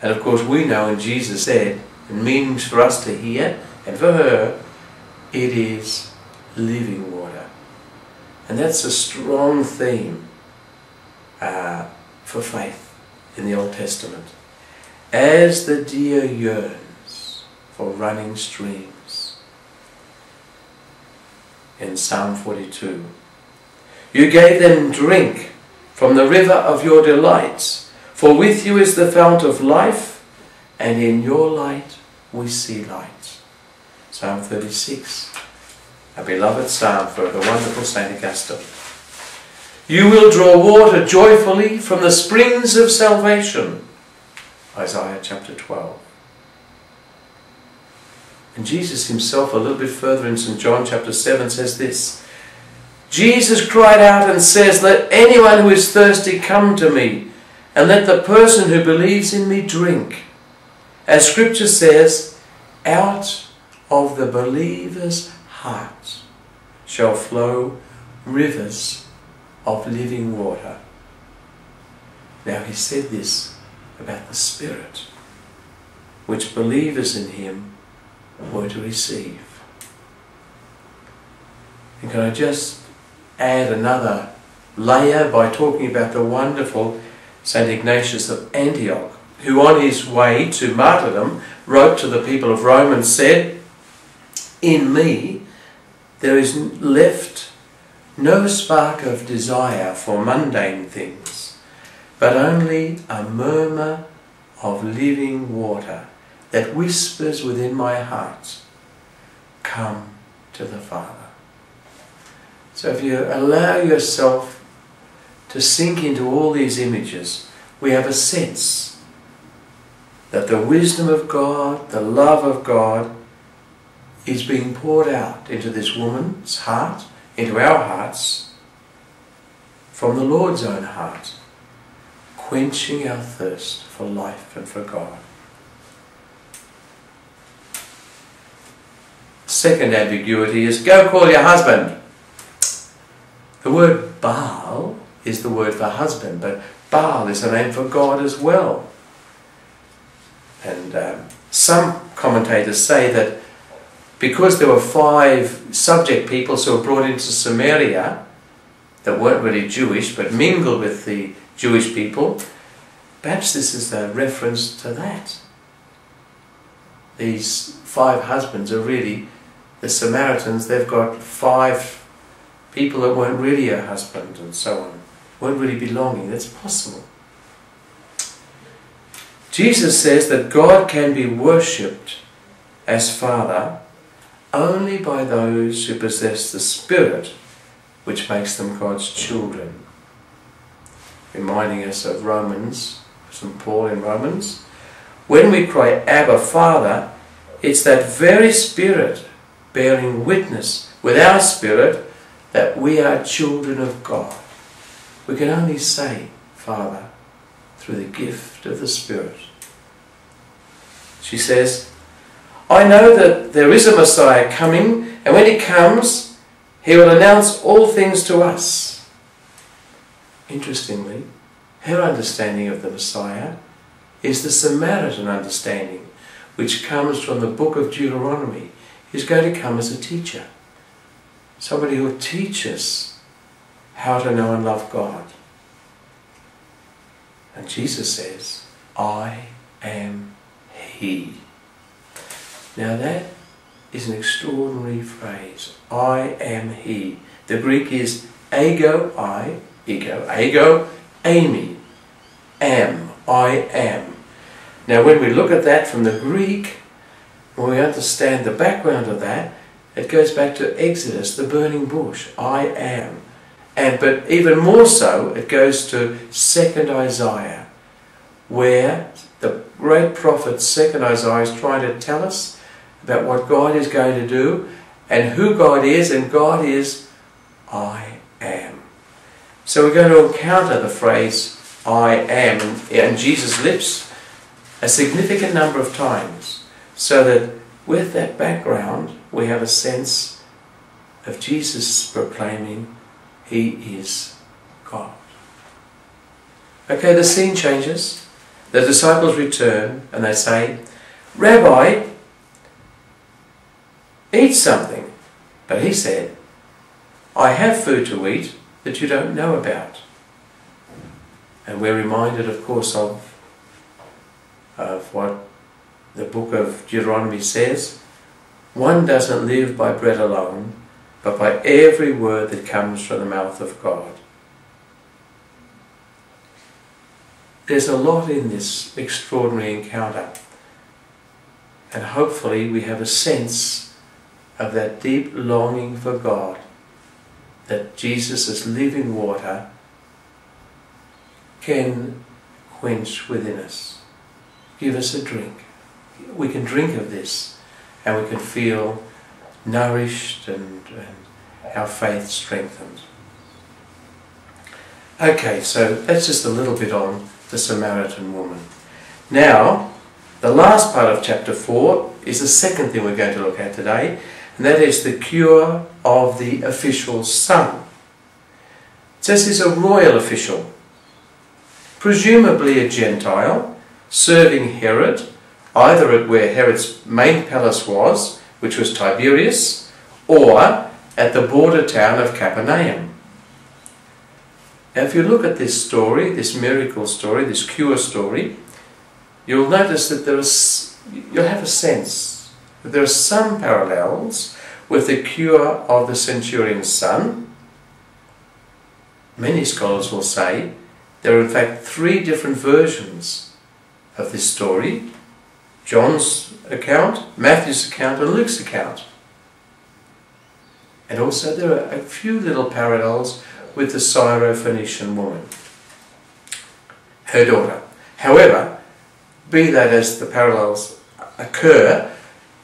And of course we know, and Jesus said, and means for us to hear, and for her, it is living water. And that's a strong theme for faith in the Old Testament. As the deer yearns for running streams. In Psalm 42. You gave them drink from the river of your delights, for with you is the fount of life, and in your light we see light. Psalm 36. A beloved psalm for the wonderful St. Augustine. You will draw water joyfully from the springs of salvation. Isaiah chapter 12. And Jesus himself, a little bit further in St. John chapter 7, says this. Jesus cried out and says, let anyone who is thirsty come to me, and let the person who believes in me drink. As Scripture says, out of the believer's heart shall flow rivers of living water. Now he said this about the Spirit, which believers in him were to receive. And can I just add another layer by talking about the wonderful St. Ignatius of Antioch, who on his way to martyrdom wrote to the people of Rome and said, in me there is left no spark of desire for mundane things, but only a murmur of living water that whispers within my heart, come to the Father. So if you allow yourself to sink into all these images, we have a sense that the wisdom of God, the love of God, is being poured out into this woman's heart, into our hearts, from the Lord's own heart, quenching our thirst for life and for God. Second ambiguity is, go call your husband. The word Baal is the word for husband, but Baal is a name for God as well. And some commentators say that because there were 5 subject peoples who were brought into Samaria that weren't really Jewish but mingled with the Jewish people, perhaps this is a reference to that. These 5 husbands are really the Samaritans. They've got 5 people that weren't really a husband and so on, weren't really belonging. That's possible. Jesus says that God can be worshipped as Father only by those who possess the Spirit, which makes them God's children. Reminding us of Romans, St. Paul in Romans. When we cry, Abba, Father, it's that very Spirit bearing witness with our spirit that we are children of God. We can only say, Father, through the gift of the Spirit. She says, I know that there is a Messiah coming, and when he comes, he will announce all things to us. Interestingly, her understanding of the Messiah is the Samaritan understanding, which comes from the book of Deuteronomy. He's going to come as a teacher. Somebody who will teach us how to know and love God. And Jesus says, I am He. Now that is an extraordinary phrase. I am He. The Greek is ego, I, ego, eimi, am, I am. Now when we look at that from the Greek, when we understand the background of that, it goes back to Exodus, the burning bush, I am. But even more so, it goes to 2nd Isaiah, where the great prophet 2nd Isaiah is trying to tell us about what God is going to do and who God is, and God is I am. So we're going to encounter the phrase I am in Jesus' lips a significant number of times, so that with that background we have a sense of Jesus proclaiming He is God. Okay, the scene changes. The disciples return and they say, "Rabbi, eat something." But he said, "I have food to eat that you don't know about." And we're reminded, of course, of what the book of Deuteronomy says. One doesn't live by bread alone, but by every word that comes from the mouth of God. There's a lot in this extraordinary encounter, and hopefully we have a sense of that deep longing for God, that Jesus as living water can quench within us. Give us a drink. We can drink of this and we can feel nourished and our faith strengthened. Okay, so that's just a little bit on the Samaritan woman. Now, the last part of chapter 4 is the second thing we're going to look at today, and that is the cure of the official's son. It says he's a royal official, presumably a Gentile, serving Herod, either at where Herod's main palace was, which was Tiberias, or at the border town of Capernaum. Now if you look at this story, this miracle story, this cure story, you'll notice that you'll have a sense that there are some parallels with the cure of the centurion's son. Many scholars will say there are in fact 3 different versions of this story: John's account, Matthew's account and Luke's account. And also there are a few little parallels with the Syro-Phoenician woman, her daughter. However, be that as the parallels occur,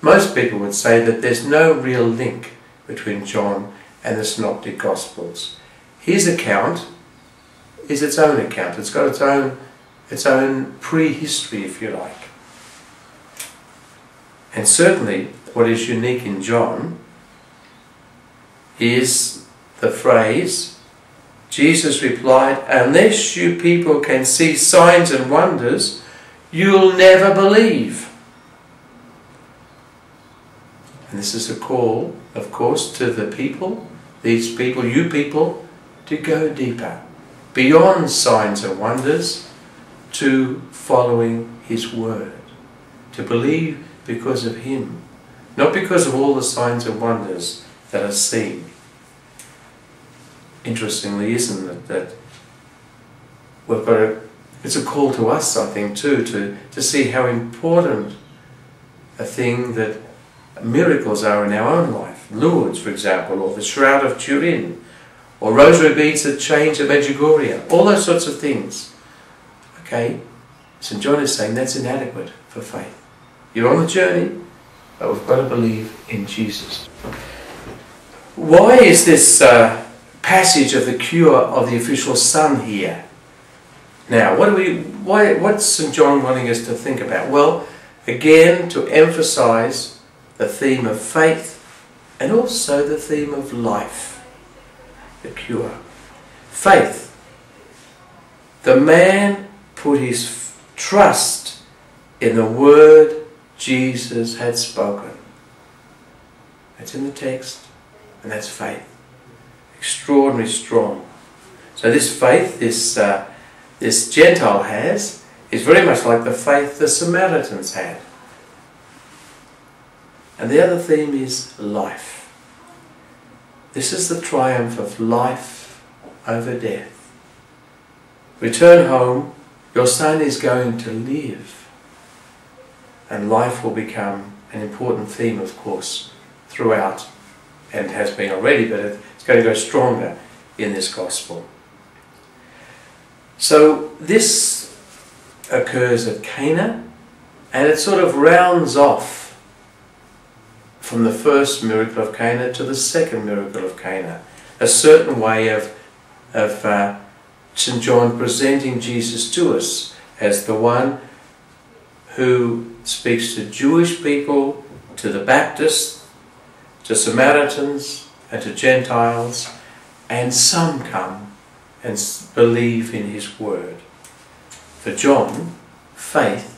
most people would say that there's no real link between John and the Synoptic Gospels. His account is its own account. It's got its own prehistory, if you like. And certainly what is unique in John is the phrase, Jesus replied, "Unless you people can see signs and wonders, you'll never believe." And this is a call, of course, to the people, these people, you people, to go deeper, beyond signs and wonders, to following his word, to believe because of him, not because of all the signs and wonders that are seen. Interestingly, isn't it, that we've got it's a call to us, I think, too, to see how important a thing that miracles are in our own life. Lourdes, for example, or the Shroud of Turin, or rosary beads that change at Medjugorje, all those sorts of things. Okay, St. John is saying that's inadequate for faith. You're on the journey, but we've got to believe in Jesus. Why is this passage of the cure of the official son here? Now, what's St. John wanting us to think about? Well, again, to emphasize the theme of faith and also the theme of life, the cure. Faith. The man put his trust in the word Jesus had spoken. That's in the text, and that's faith. Extraordinarily strong. So this faith, this Gentile has, is very much like the faith the Samaritans had. And the other theme is life. This is the triumph of life over death. Return home, your son is going to live. And life will become an important theme, of course, throughout, and has been already, but it's going to go stronger in this gospel. So this occurs at Cana, and it sort of rounds off from the first miracle of Cana to the second miracle of Cana. A certain way of St. John presenting Jesus to us as the one who speaks to Jewish people, to the Baptists, to Samaritans, and to Gentiles, and some come and believe in his word. For John, faith